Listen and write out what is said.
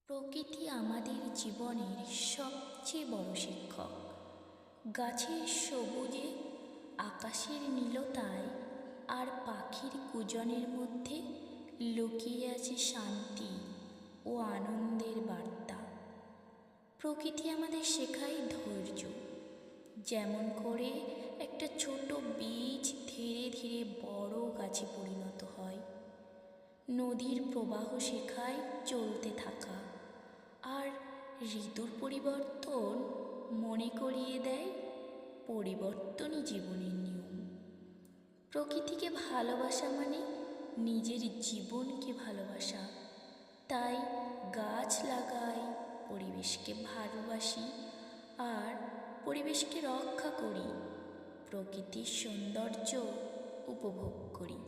প্রকৃতি আমাদের জীবনের সবচেয়ে বড় শিক্ষক। গাছের সবুজে, আকাশের নীলতায় আর পাখির কুজনের মধ্যে লুকিয়ে আছে শান্তি ও আনন্দের বার্তা। প্রকৃতি আমাদের শেখায় ধৈর্য, যেমন করে একটা ছোট বীজ ধীরে ধীরে বড় গাছে পরিণত হয়। নদীর প্রবাহ শেখায় চলতে থাকা, আর ঋতুর পরিবর্তন মনে করিয়ে দেয় পরিবর্তনই জীবনের নিয়ম। প্রকৃতিকে ভালোবাসা মানে নিজের জীবনকে ভালোবাসা। তাই গাছ লাগাই, পরিবেশকে ভালোবাসি আর পরিবেশকে রক্ষা করি, প্রকৃতির সৌন্দর্য উপভোগ করি।